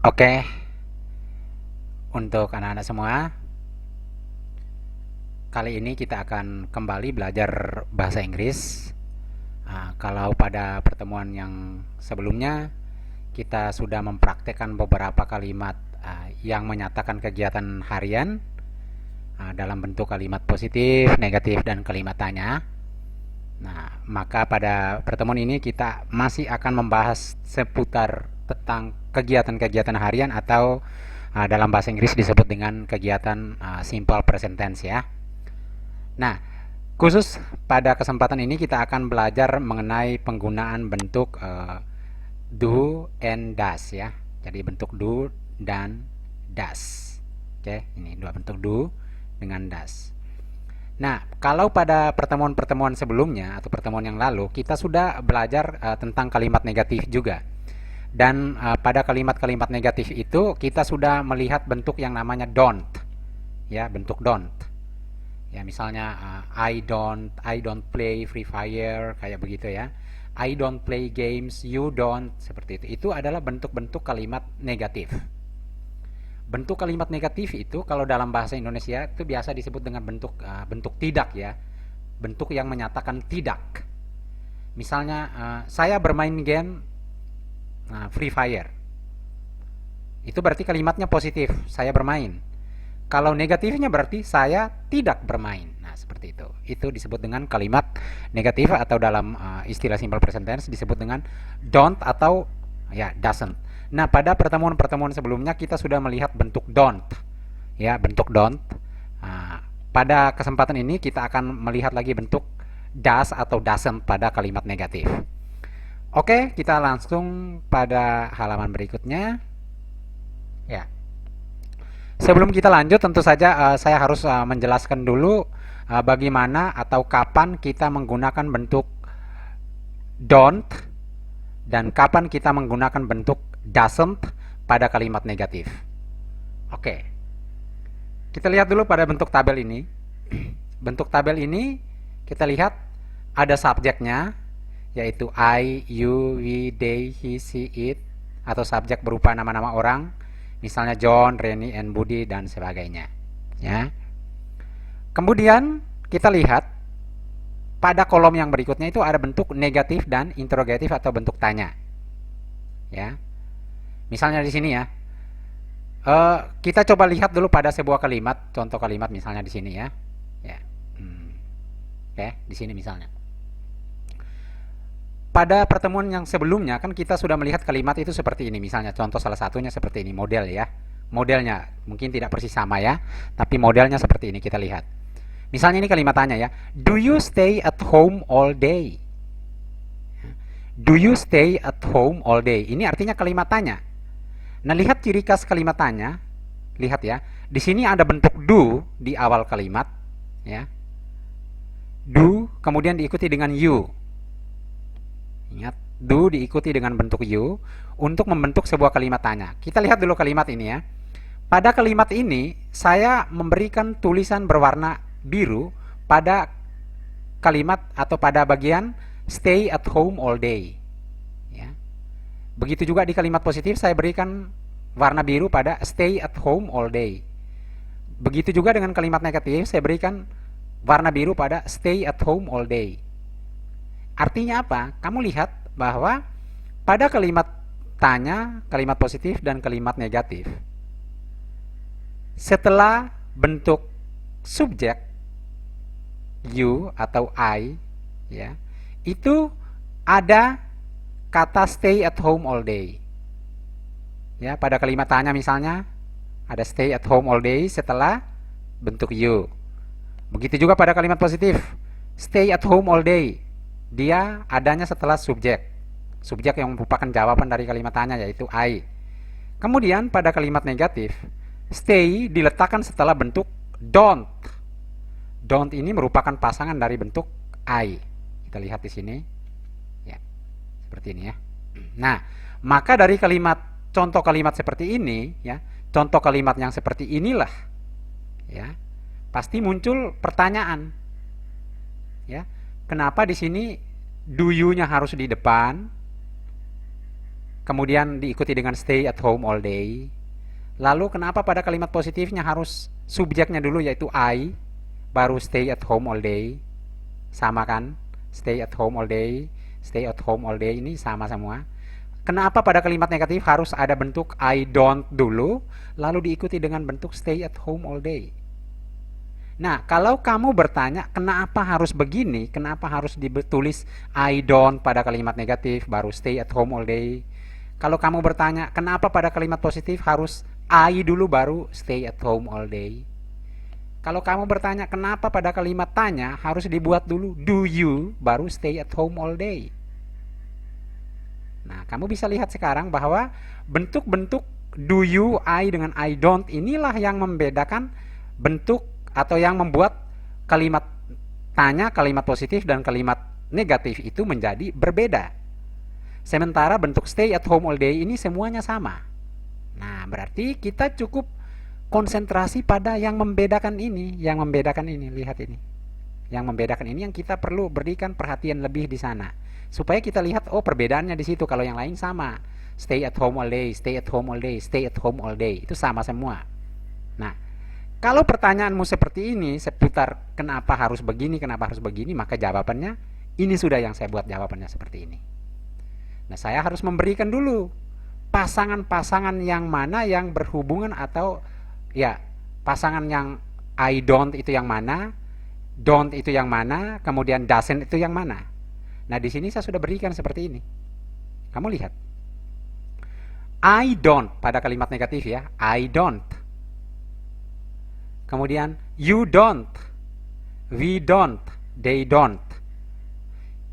Oke, untuk anak-anak semua, kali ini kita akan kembali belajar bahasa Inggris. Kalau pada pertemuan yang sebelumnya kita sudah mempraktekkan beberapa kalimat yang menyatakan kegiatan harian dalam bentuk kalimat positif, negatif, dan kalimat tanya. Nah, maka pada pertemuan ini kita masih akan membahas seputar tentang kegiatan-kegiatan harian atau dalam bahasa Inggris disebut dengan kegiatan simple present tense ya. Nah, khusus pada kesempatan ini kita akan belajar mengenai penggunaan bentuk do and does ya. Jadi bentuk do dan does. Oke, ini dua bentuk do dengan does. Nah, kalau pada pertemuan-pertemuan sebelumnya atau pertemuan yang lalu kita sudah belajar tentang kalimat negatif juga. Dan pada kalimat-kalimat negatif itu kita sudah melihat bentuk yang namanya don't. Ya, bentuk don't. Ya, misalnya I don't play Free Fire kayak begitu ya. I don't play games, you don't, seperti itu. Itu adalah bentuk-bentuk kalimat negatif. Bentuk kalimat negatif itu kalau dalam bahasa Indonesia itu biasa disebut dengan bentuk tidak ya. Bentuk yang menyatakan tidak. Misalnya saya bermain game Free Fire. Itu berarti kalimatnya positif, saya bermain. Kalau negatifnya berarti saya tidak bermain. Nah, seperti itu. Itu disebut dengan kalimat negatif atau dalam istilah simple present tense disebut dengan don't atau ya doesn't. Nah, pada pertemuan-pertemuan sebelumnya kita sudah melihat bentuk don't. Ya, bentuk don't. Pada kesempatan ini kita akan melihat lagi bentuk does atau doesn't pada kalimat negatif. Oke, kita langsung pada halaman berikutnya. Ya. Sebelum kita lanjut, tentu saja saya harus menjelaskan dulu bagaimana atau kapan kita menggunakan bentuk don't dan kapan kita menggunakan bentuk doesn't pada kalimat negatif. Oke, kita lihat dulu pada bentuk tabel ini. Bentuk tabel ini kita lihat ada subjeknya, yaitu I, you, we, they, he, she, it, atau subjek berupa nama-nama orang. Misalnya John, Reni, and Budi dan sebagainya. Ya. Kemudian kita lihat pada kolom yang berikutnya itu ada bentuk negatif dan interrogatif atau bentuk tanya. Ya. Misalnya di sini ya. Kita coba lihat dulu pada sebuah kalimat, contoh kalimat misalnya di sini ya. Ya. Oke, di sini misalnya. Pada pertemuan yang sebelumnya kan kita sudah melihat kalimat itu seperti ini. Misalnya contoh salah satunya seperti ini, model ya. Modelnya mungkin tidak persis sama ya, tapi modelnya seperti ini kita lihat. Misalnya ini kalimat tanya ya. Do you stay at home all day? Do you stay at home all day? Ini artinya kalimat tanya. Nah, lihat ciri khas kalimat tanya. Lihat ya. Di sini ada bentuk do di awal kalimat ya. Do kemudian diikuti dengan you. Ingat, do diikuti dengan bentuk you untuk membentuk sebuah kalimat tanya. Kita lihat dulu kalimat ini ya. Pada kalimat ini, saya memberikan tulisan berwarna biru pada kalimat atau pada bagian stay at home all day. Ya. Begitu juga di kalimat positif, saya berikan warna biru pada stay at home all day. Begitu juga dengan kalimat negatif, saya berikan warna biru pada stay at home all day. Artinya apa? Kamu lihat bahwa pada kalimat tanya, kalimat positif dan kalimat negatif, setelah bentuk subjek you atau I ya, itu ada kata stay at home all day. Ya, pada kalimat tanya misalnya ada stay at home all day setelah bentuk you. Begitu juga pada kalimat positif, stay at home all day. Dia adanya setelah subjek. Subjek yang merupakan jawaban dari kalimat tanya yaitu I. Kemudian pada kalimat negatif, stay diletakkan setelah bentuk don't. Don't ini merupakan pasangan dari bentuk I. Kita lihat di sini. Ya. Seperti ini ya. Nah, maka dari kalimat contoh kalimat seperti ini ya, contoh kalimat yang seperti inilah ya, pasti muncul pertanyaan. Ya. Kenapa di sini do you-nya harus di depan? kemudian diikuti dengan stay at home all day. Lalu kenapa pada kalimat positifnya harus subjeknya dulu yaitu I, baru stay at home all day? Sama kan? Stay at home all day, stay at home all day ini sama semua. Kenapa pada kalimat negatif harus ada bentuk I don't dulu, lalu diikuti dengan bentuk stay at home all day? Nah, kalau kamu bertanya kenapa harus begini, kenapa harus ditulis I don't pada kalimat negatif baru stay at home all day? Kalau kamu bertanya kenapa pada kalimat positif harus I dulu baru stay at home all day? Kalau kamu bertanya kenapa pada kalimat tanya harus dibuat dulu do you baru stay at home all day? Nah, kamu bisa lihat sekarang bahwa bentuk-bentuk do you, I dengan I don't inilah yang membedakan bentuk atau yang membuat kalimat tanya, kalimat positif dan kalimat negatif itu menjadi berbeda. Sementara bentuk stay at home all day ini semuanya sama. Nah, berarti kita cukup konsentrasi pada yang membedakan ini, lihat ini. Yang membedakan ini yang kita perlu berikan perhatian lebih di sana. Supaya kita lihat oh perbedaannya di situ, kalau yang lain sama. Stay at home all day, stay at home all day, stay at home all day. Itu sama semua. Nah, kalau pertanyaanmu seperti ini seputar kenapa harus begini, maka jawabannya ini sudah yang saya buat jawabannya seperti ini. Nah, saya harus memberikan dulu pasangan-pasangan yang mana yang berhubungan atau ya pasangan yang I don't itu yang mana, don't itu yang mana, kemudian doesn't itu yang mana. Nah, di sini saya sudah berikan seperti ini. Kamu lihat. I don't pada kalimat negatif ya, I don't. Kemudian you don't, we don't, they don't,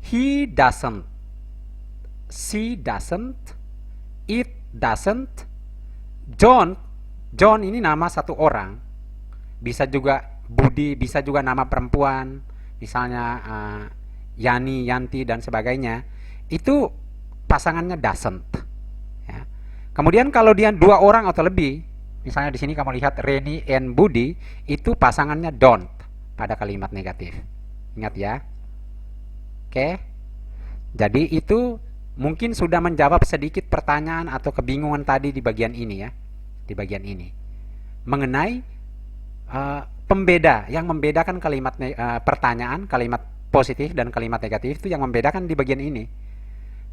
he doesn't, she doesn't, it doesn't, John ini nama satu orang, bisa juga Budi, bisa juga nama perempuan, misalnya Yani, Yanti dan sebagainya, itu pasangannya doesn't. Ya. Kemudian kalau dia dua orang atau lebih, misalnya di sini kamu lihat Reni and Budi, itu pasangannya don't pada kalimat negatif. Ingat ya. Oke. Jadi itu mungkin sudah menjawab sedikit pertanyaan atau kebingungan tadi di bagian ini ya. Di bagian ini. Mengenai pembeda yang membedakan kalimat pertanyaan, kalimat positif dan kalimat negatif itu yang membedakan di bagian ini.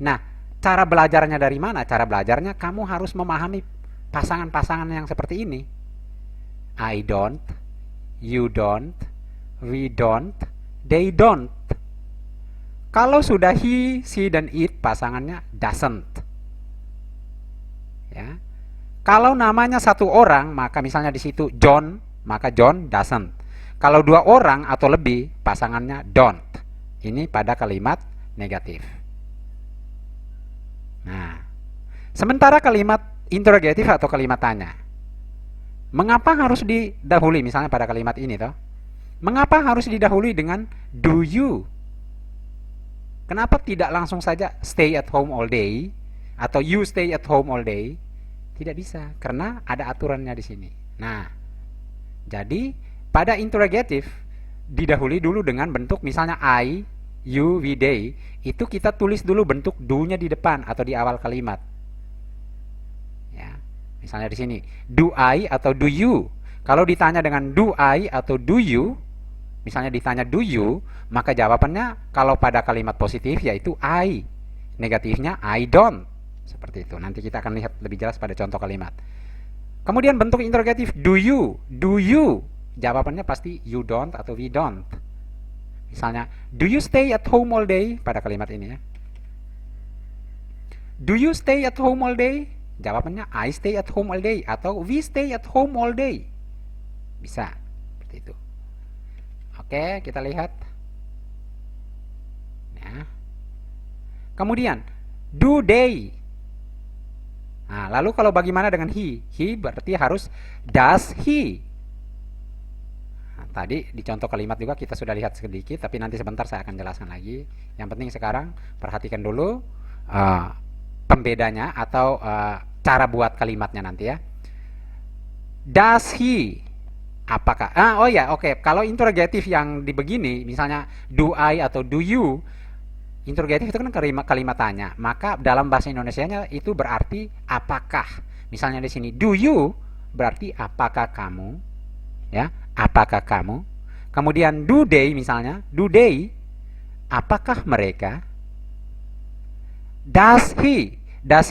Nah, cara belajarnya dari mana? Cara belajarnya kamu harus memahami pasangan-pasangan yang seperti ini. I don't, you don't, we don't, they don't. Kalau sudah he, she, dan it, pasangannya doesn't. Ya. Kalau namanya satu orang, maka misalnya di situ John, maka John doesn't. Kalau dua orang atau lebih, pasangannya don't. Ini pada kalimat negatif. Nah, sementara kalimat interrogatif atau kalimat tanya, mengapa harus didahului misalnya pada kalimat ini toh? Mengapa harus didahului dengan do you? Kenapa tidak langsung saja stay at home all day atau you stay at home all day? Tidak bisa, karena ada aturannya di sini. Nah, jadi pada interrogatif didahului dulu dengan bentuk misalnya I, you, we, they. Itu kita tulis dulu bentuk do-nya di depan atau di awal kalimat. Ya, misalnya di sini do I atau do you. Kalau ditanya dengan do I atau do you, misalnya ditanya do you, maka jawabannya kalau pada kalimat positif yaitu I, negatifnya I don't. Seperti itu. Nanti kita akan lihat lebih jelas pada contoh kalimat. Kemudian bentuk interrogatif do you, jawabannya pasti you don't atau we don't. Misalnya do you stay at home all day pada kalimat ini ya. Do you stay at home all day? Jawabannya I stay at home all day atau we stay at home all day. Bisa seperti itu. Oke, kita lihat. Nah. Kemudian do they. Nah, lalu kalau bagaimana dengan he? He berarti harus does he. Nah, tadi di contoh kalimat juga kita sudah lihat sedikit, tapi nanti sebentar saya akan jelaskan lagi. Yang penting sekarang perhatikan dulu pembedanya atau cara buat kalimatnya nanti ya. Does he? Apakah? Oke. Kalau interrogatif yang di begini, misalnya do I atau do you, Interrogatif itu kan kalimat tanya, maka dalam bahasa Indonesianya itu berarti apakah. Misalnya di sini do you berarti apakah kamu, ya, apakah kamu. Kemudian do they, misalnya do they, apakah mereka. Does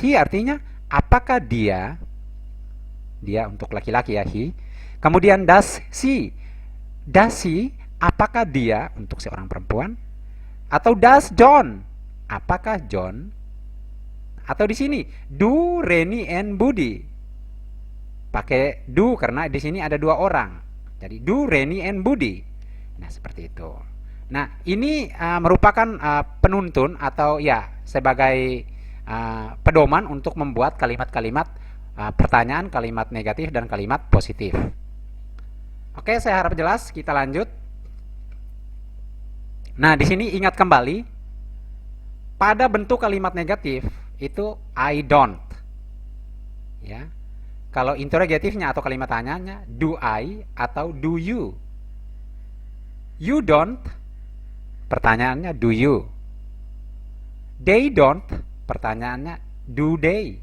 he artinya apakah dia, dia untuk laki-laki ya, he. Kemudian does she, apakah dia untuk seorang perempuan. Atau does John, apakah John. Atau di sini do Reni and Budi, pakai do karena di sini ada dua orang, jadi do Reni and Budi. Nah seperti itu. Nah ini merupakan penuntun atau ya sebagai pedoman untuk membuat kalimat-kalimat pertanyaan, kalimat negatif dan kalimat positif. Oke, saya harap jelas. Kita lanjut. Nah, di sini ingat kembali pada bentuk kalimat negatif itu I don't. Ya. Kalau interrogatifnya atau kalimat tanyanya do I atau do you. You don't, pertanyaannya do you. They don't, pertanyaannya do they.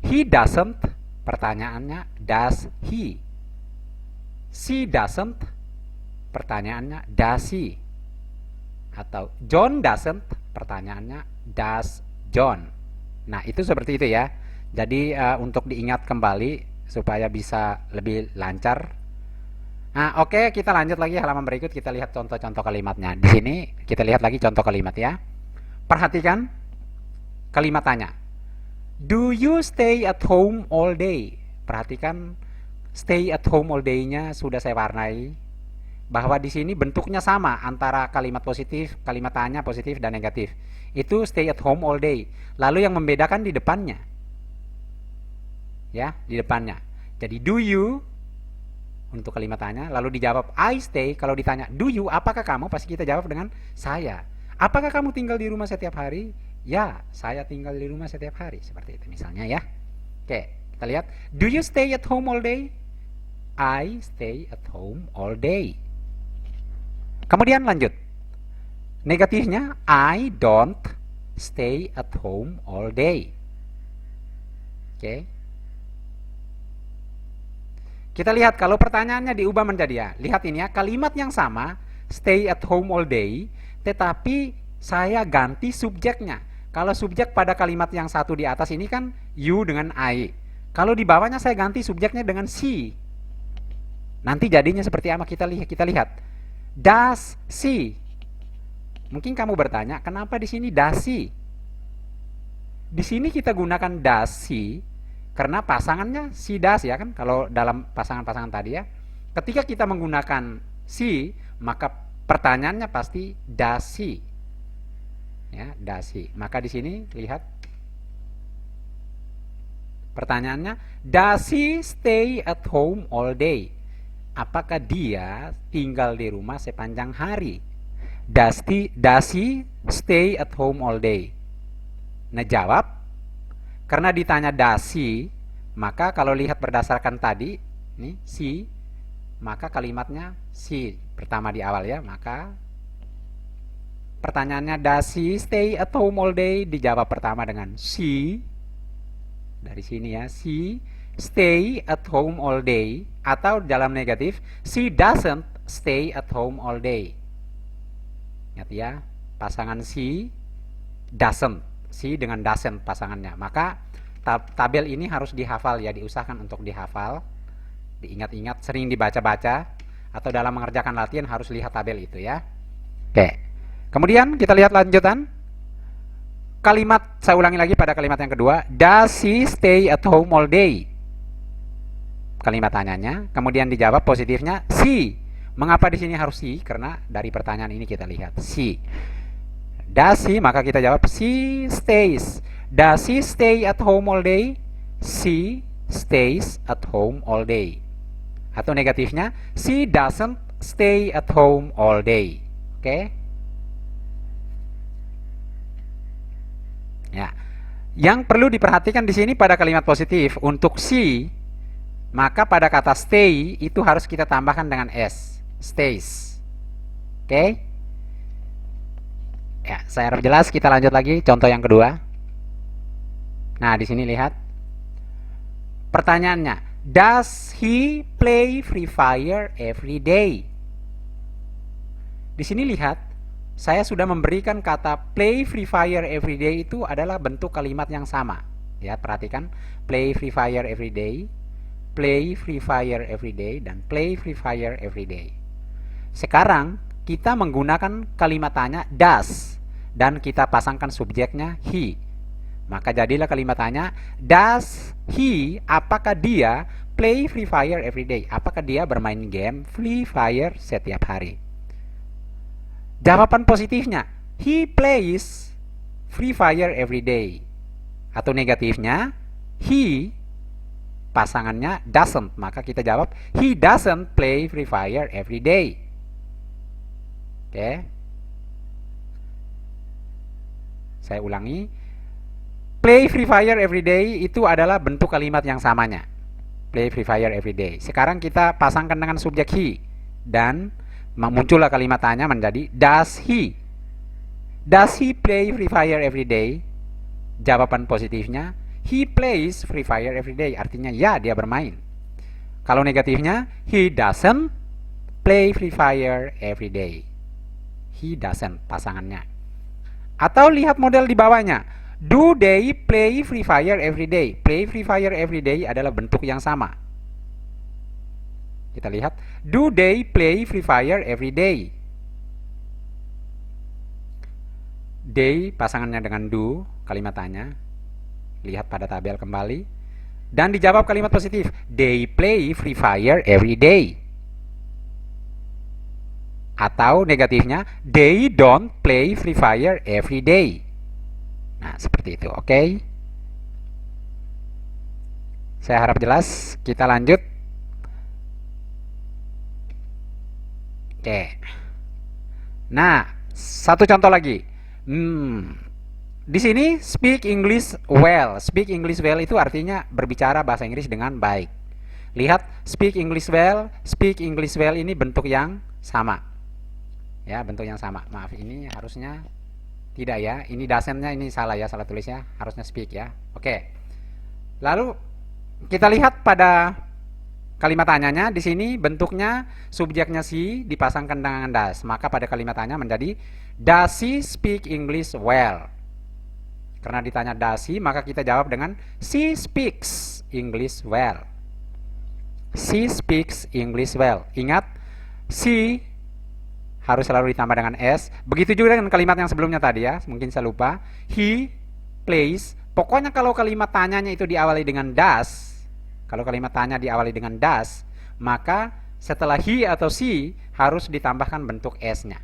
He doesn't, pertanyaannya does he. She doesn't, pertanyaannya does she. Atau John doesn't, pertanyaannya does John. Nah itu seperti itu ya. Jadi untuk diingat kembali supaya bisa lebih lancar. Nah oke, kita lanjut lagi halaman berikut. Kita lihat contoh-contoh kalimatnya. Di sini kita lihat lagi contoh kalimat ya. Perhatikan kalimat tanya. Do you stay at home all day? Perhatikan stay at home all day-nya sudah saya warnai. Bahwa di sini bentuknya sama antara kalimat positif, kalimat tanya positif dan negatif. Itu stay at home all day. Lalu yang membedakan di depannya. Ya, di depannya. Jadi do you untuk kalimat tanya, lalu dijawab I stay. Kalau ditanya do you, apakah kamu, pasti kita jawab dengan saya. Apakah kamu tinggal di rumah setiap hari? Ya, saya tinggal di rumah setiap hari. Seperti itu misalnya ya. Oke, kita lihat. Do you stay at home all day? I stay at home all day. Kemudian lanjut. Negatifnya I don't stay at home all day. Oke. Kita lihat kalau pertanyaannya diubah menjadi ya. Lihat ini ya, kalimat yang sama stay at home all day, tetapi saya ganti subjeknya. Kalau subjek pada kalimat yang satu di atas ini kan you dengan I. Kalau di bawahnya saya ganti subjeknya dengan she. Nanti jadinya seperti apa kita lihat. Does she? Mungkin kamu bertanya, kenapa di sini does she? Di sini kita gunakan does she karena pasangannya she does ya kan, kalau dalam pasangan-pasangan tadi ya. Ketika kita menggunakan she, maka pertanyaannya pasti does she. Ya, does she. Maka di sini lihat pertanyaannya, does she stay at home all day? Apakah dia tinggal di rumah sepanjang hari? Does he stay at home all day? Nah jawab, karena ditanya does he, maka kalau lihat berdasarkan tadi, nih she, maka kalimatnya she pertama di awal ya. Maka pertanyaannya does he stay at home all day? Dijawab pertama dengan she. Dari sini ya, she stay at home all day. Atau dalam negatif, she doesn't stay at home all day. Ingat ya, pasangan she doesn't, she dengan doesn't pasangannya. Maka tabel ini harus dihafal ya, diusahakan untuk dihafal, diingat-ingat, sering dibaca-baca, atau dalam mengerjakan latihan harus lihat tabel itu ya. Oke, kemudian kita lihat lanjutan kalimat. Saya ulangi lagi pada kalimat yang kedua, does she stay at home all day? Kalimat tanyanya, kemudian dijawab positifnya she. Mengapa di sini harus she? Karena dari pertanyaan ini kita lihat she. Does she? Maka kita jawab she stays. Does she stay at home all day? She stays at home all day. Atau negatifnya, she doesn't stay at home all day. Oke? Ya. Yang perlu diperhatikan di sini pada kalimat positif untuk she, maka pada kata stay itu harus kita tambahkan dengan s, stays. Oke? Ya, saya harap jelas. Kita lanjut lagi contoh yang kedua. Nah, di sini lihat pertanyaannya. Does he play Free Fire every day? Di sini lihat, saya sudah memberikan kata play Free Fire every day itu adalah bentuk kalimat yang sama. Ya, perhatikan, play Free Fire every day, play Free Fire every day, dan play Free Fire every day. Sekarang kita menggunakan kalimat tanya does dan kita pasangkan subjeknya he. Maka jadilah kalimat tanya, does he, apakah dia play Free Fire every day? Apakah dia bermain game Free Fire setiap hari? Jawaban positifnya, he plays Free Fire every day. Atau negatifnya, he pasangannya doesn't. Maka kita jawab, he doesn't play Free Fire every day. Oke. Saya ulangi. Play Free Fire every day itu adalah bentuk kalimat yang samanya. Play Free Fire every day. Sekarang kita pasangkan dengan subjek he dan muncullah kalimat tanya menjadi does he. Does he play Free Fire every day? Jawaban positifnya he plays Free Fire every day. Artinya ya, dia bermain. Kalau negatifnya he doesn't play Free Fire every day. He doesn't pasangannya. Atau lihat model di bawahnya. Do they play Free Fire every day? Play Free Fire every day adalah bentuk yang sama. Kita lihat, do they play Free Fire every day? They pasangannya dengan do, kalimat tanya. Lihat pada tabel kembali. Dan dijawab kalimat positif, they play Free Fire every day. Atau negatifnya, they don't play Free Fire every day. Nah, seperti itu, oke? Saya harap jelas. Kita lanjut. Oke. Nah, satu contoh lagi. Di sini speak English well. Speak English well itu artinya berbicara bahasa Inggris dengan baik. Lihat, speak English well, speak English well ini bentuk yang sama. Ya, bentuk yang sama. Maaf, ini harusnya tidak ya, ini doesn't-nya ini salah ya, salah tulisnya, harusnya speak ya. Oke. Lalu kita lihat pada kalimat tanyanya, di sini bentuknya subjeknya si dipasangkan dengan does. Maka pada kalimat tanya menjadi does she speak English well? Karena ditanya does she, maka kita jawab dengan she speaks English well. She speaks English well. Ingat, she harus selalu ditambah dengan S. Begitu juga dengan kalimat yang sebelumnya tadi ya. Mungkin saya lupa. He plays. Pokoknya kalau kalimat tanyanya itu diawali dengan does, kalau kalimat tanya diawali dengan does, maka setelah he atau she harus ditambahkan bentuk S-nya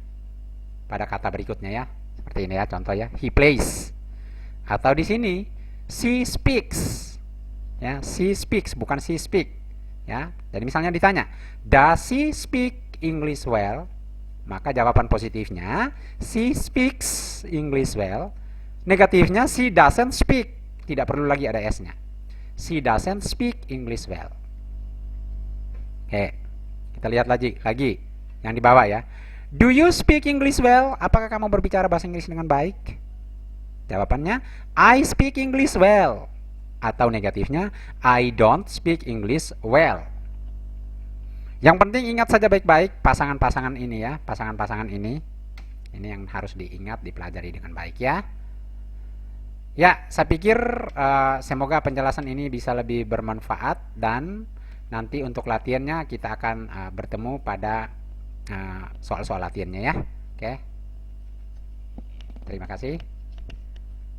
pada kata berikutnya ya. Seperti ini ya contoh ya. He plays. Atau di sini she speaks. Ya, she speaks bukan she speak. Ya. Jadi misalnya ditanya, does she speak English well? Maka jawaban positifnya she speaks English well. Negatifnya she doesn't speak. Tidak perlu lagi ada S-nya. She doesn't speak English well. Oke, kita lihat lagi yang di bawah ya. Do you speak English well? Apakah kamu berbicara bahasa Inggris dengan baik? Jawabannya I speak English well. Atau negatifnya I don't speak English well. Yang penting ingat saja baik-baik pasangan-pasangan ini ya, pasangan-pasangan ini yang harus diingat, dipelajari dengan baik ya. Ya, saya pikir semoga penjelasan ini bisa lebih bermanfaat dan nanti untuk latihannya kita akan bertemu pada soal-soal latihannya ya. Oke. Terima kasih.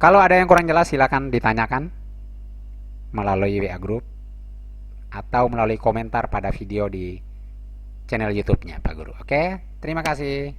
Kalau ada yang kurang jelas silakan ditanyakan melalui WA Group atau melalui komentar pada video di channel YouTube-nya Pak Guru. Oke, terima kasih.